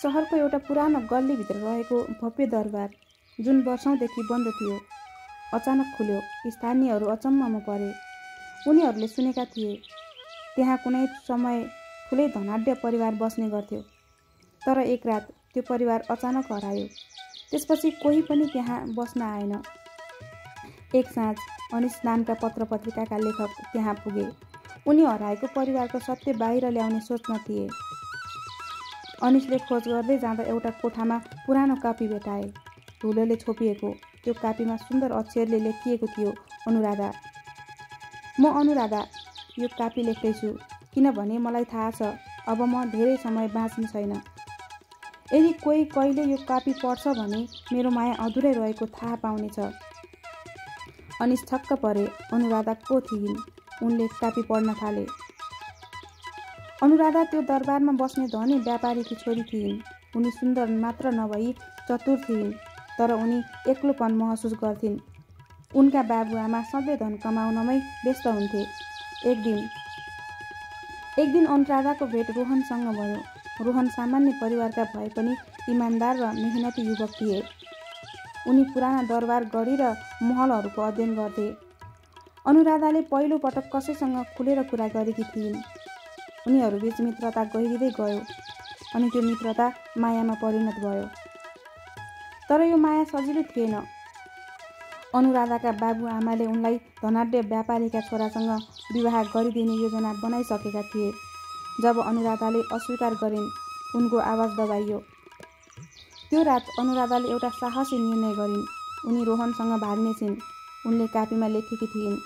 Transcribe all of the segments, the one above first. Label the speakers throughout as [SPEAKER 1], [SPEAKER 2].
[SPEAKER 1] सहरको एउटा पुरानो गल्लीभित्र रहेको भव्य दरबार जुन वर्षौंदेखि बन्द थियो अचानक खुल्यो। स्थानीयहरू अचम्ममा परे। उनीहरूले सुनेका थिए त्यहाँ कुनै समय ठुलै धनाढ्य परिवार बस्ने गर्थ्यो। तर एक रात त्यो परिवार अचानक हरायो। त्यसपछि कोही पनि त्यहाँ बस्न आएन। एक साँझ अनिस नामका पत्रपत्रिकाका लेखक त्यहाँ पुगे। उनी हराएको परिवारको सत्य बाहिर ल्याउने सोचमा थिए। अनिसले खोज गर्दै जाँदा एउटा कोठामा पुरानो कापी भेटाए। धुलोले छोपिएको त्यो कापीमा सुन्दर अक्षरले लेखिएको थियो, अनुराधा। म अनुराधा यो कापी लेख्दैछु किनभने मलाई थाहा छ अब म धेरै समय बाँच्ने छैन। यदि कोही कहिले यो कापी पढ्छ भने मेरो माया अधुरै रहेको थाहा पाउनेछ। अनिस छक्क परे। अनुराधा को थिइन्? उनले कापी पढ्न थाले। अनुराधा त्यो दरबारमा बस्ने धनी व्यापारीकी छोरी थिइन्। उनी सुन्दर मात्र नभई चतुर थिइन्, तर उनी एक्लोपन महसुस गर्थिन्। उनका बाबुआमा सधैँ धन कमाउनमै व्यस्त हुन्थे। एक दिन अनुराधाको भेट रोहनसँग भयो। रोहन सामान्य परिवारका भए पनि इमान्दार र मेहनती युवक थिए। उनी पुराना दरबार गढी र महलहरूको अध्ययन गर्थे। अनुराधाले पहिलो पटक कसैसँग खुलेर कुरा गरेकी थिइन्। उनीहरूबीच मित्रता गहिरिँदै गयो अनि त्यो मित्रता मायामा परिणत भयो। तर यो माया सजिलो थिएन। अनुराधाका बाबुआमाले उनलाई धनाढ्य व्यापारीका छोरासँग विवाह गरिदिने योजना बनाइसकेका थिए। जब अनुराधाले अस्वीकार गरिन्, उनको आवाज दबाइयो। त्यो रात अनुराधाले एउटा साहसी निर्णय गरिन्। उनी रोहनसँग भाग्ने छिन्। उनले कापीमा लेखेकी थिइन्,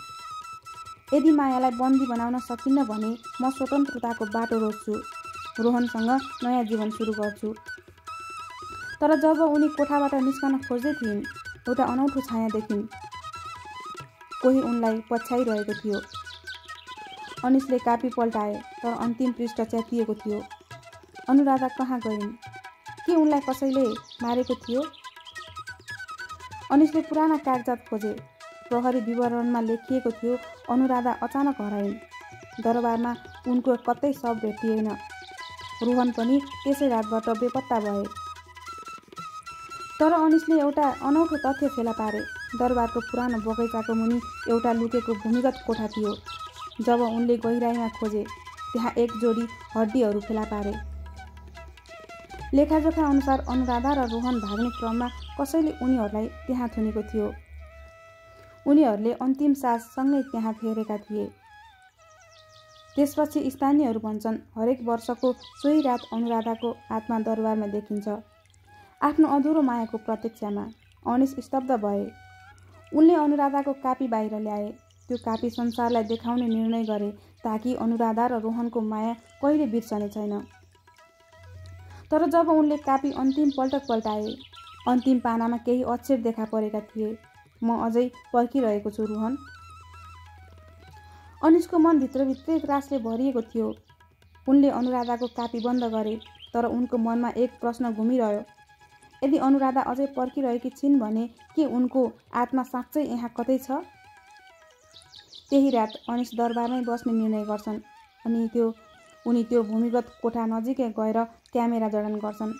[SPEAKER 1] यदि मायालाई बन्दी बनाउन सकिन्न भने म स्वतन्त्रताको बाटो रोज्छु, रोहनसँग नयाँ जीवन सुरु गर्छु। तर जब उनी कोठाबाट निस्कन खोज्दै थिइन्, एउटा अनौठो छाया देखिन्। कोही उनलाई पछ्याइरहेको थियो। अनिसले कापी पल्टाए, तर अन्तिम पृष्ठ च्यातिएको थियो। अनुराधा कहाँ गइन्? के उनलाई कसैले मारेको थियो? अनिसले पुराना कागजात खोजे। प्रहरी विवरणमा लेखिएको थियो अनुराधा अचानक हराइन्। दरबारमा उनको कतै शव भेटिएन। रोहन पनि त्यसै रातबाट बेपत्ता भए। तर अनिसले एउटा अनौठो तथ्य फेला पारे। दरबारको पुरानो बगैँचाको मुनि एउटा लुकेको भूमिगत कोठा थियो। जब उनले गहिराईमा खोजे, त्यहाँ एक जोडी हड्डीहरू फेला पारे। लेखाजोखा अनुसार अनुराधा र रोहन भाग्ने क्रममा कसैले उनीहरूलाई त्यहाँ थुनेको थियो। उनीहरूले अन्तिम सास सँगै त्यहाँ फेरेका थिए। त्यसपछि स्थानीयहरू भन्छन् हरेक वर्षको सोही रात अनुराधाको आत्मा दरबारमा देखिन्छ, आफ्नो अधुरो मायाको प्रतीक्षामा। अनिस स्तब्ध भए। उनले अनुराधाको कापी बाहिर ल्याए। त्यो कापी संसारलाई देखाउने निर्णय गरे ताकि अनुराधा र रोहनको माया कहिले बिर्सने छैन। तर जब उनले कापी अन्तिम पल्ट पल्टाए, अन्तिम पानामा केही अक्षर देखा परेका थिए। म अझै पर्खिरहेको छु रोहन। अनिसको मन भित्रभित्रै त्रासले भरिएको थियो। उनले अनुराधाको कापी बन्द गरे, तर उनको मनमा एक प्रश्न घुमिरह्यो। यदि अनुराधा अझै पर्खिरहेकी छिन् भने के उनको आत्मा साँच्चै यहाँ कतै छ? त्यही रात अनिस दरबारमै बस्ने निर्णय गर्छन्। उनी त्यो भूमिगत कोठा नजिकै गएर क्यामेरा जडान गर्छन्।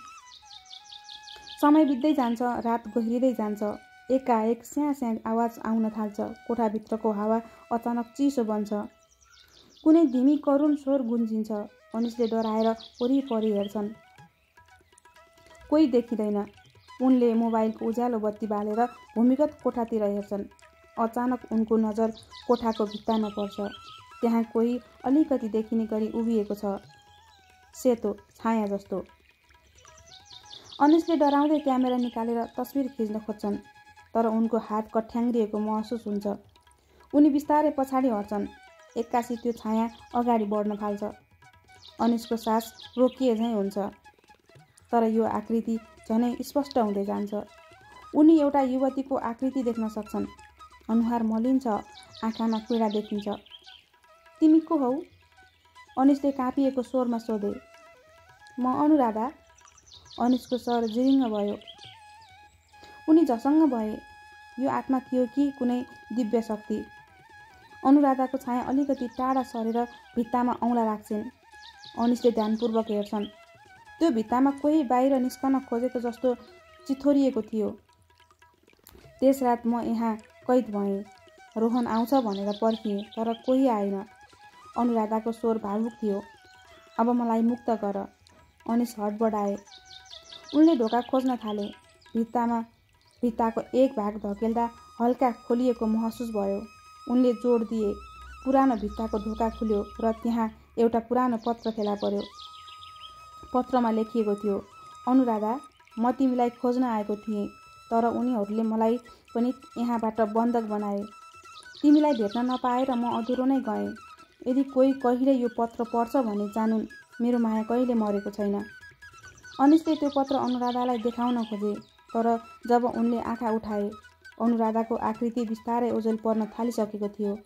[SPEAKER 1] समय बित्दै जान्छ, रात गहिरिँदै जान्छ। एकाएक स्याँ स्याँ आवाज आउन थाल्छ। कोठाभित्रको हावा अचानक चिसो बन्छ। कुनै धिमी करुण स्वर गुन्जिन्छ। अनिसले डराएर वरिपरि हेर्छन्। कोही देखिँदैन। उनले मोबाइलको उज्यालो बत्ती बालेर भूमिगत कोठातिर हेर्छन्। अचानक उनको नजर कोठाको भित्तामा पर्छ। त्यहाँ कोही अलिकति देखिने गरी उभिएको छ, सेतो छाया जस्तो। अनिसले डराउँदै क्यामेरा निकालेर तस्बिर खिच्न खोज्छन्, तर उनको हात कठ्याङ्ग्रिएको महसुस हुन्छ। उनी बिस्तारै पछाडि हट्छन्। एक्कासी त्यो छाया अगाडि बढ्न थाल्छ। अनिसको सास रोकिए झैँ हुन्छ। तर यो आकृति झनै स्पष्ट हुँदै जान्छ। उनी एउटा युवतीको आकृति देख्न सक्छन्। अनुहार मलिन छ, आँखामा पीडा देखिन्छ। तिमी को हौ? अनिसले काँपिएको स्वरमा सोधे। म अनुराधा। अनिसको स्वर जिरिङ्ग भयो। उनी झसङ्ग भए। यो आत्मा थियो कि कुनै दिव्य शक्ति? अनुराधाको छाया अलिकति टाढा सरेर भित्तामा औँला राख्छिन्। अनिसले ध्यानपूर्वक हेर्छन्। त्यो भित्तामा कोही बाहिर निस्कन खोजेको जस्तो चिथोरिएको थियो। त्यस रात म यहाँ कैद भएँ। रोहन आउँछ भनेर पर्खिएँ, तर कोही आएन। अनुराधाको स्वर भावुक थियो। अब मलाई मुक्त गर। अनिस हडबडाए। उनले ढोका खोज्न थाले। भित्ताको एक भाग धकेल्दा हल्का खोलिएको महसुस भयो। उनले जोड दिए। पुरानो भित्ताको ढोका खुल्यो र त्यहाँ एउटा पुरानो पत्र फेला पर्यो। पत्रमा लेखिएको थियो, अनुराधा, म तिमीलाई खोज्न आएको थिएँ, तर उनीहरूले मलाई पनि यहाँबाट बन्धक बनाए। तिमीलाई भेट्न नपाएर म अधुरो नै गएँ। यदि कोही कहिले यो पत्र पढ्छ भने जानुन्, मेरो माया कहिले मरेको छैन। अनिसले त्यो पत्र अनुराधालाई देखाउन खोजे, तर जब उनले आँखा उठाए, अनुराधाको आकृति बिस्तारै ओझेल पर्न थालिसकेको थियो।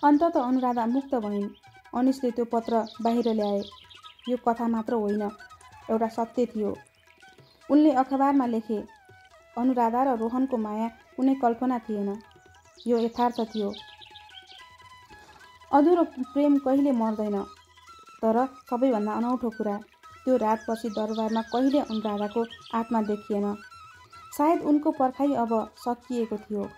[SPEAKER 1] अन्ततः अनुराधा मुक्त भइन्। अनिसले त्यो पत्र बाहिर ल्याए। यो कथा मात्र होइन, एउटा सत्य थियो। उनले अखबारमा लेखे, अनुराधा र रोहनको माया कुनै कल्पना थिएन, यो यथार्थ थियो। अधुरो प्रेम कहिले मर्दैन। तर सबैभन्दा अनौठो कुरा, त्यो रातपछि दरबारमा कहिले अनुराधाको आत्मा देखिएन। सायद उनको पर्खाइ अब सकिएको थियो।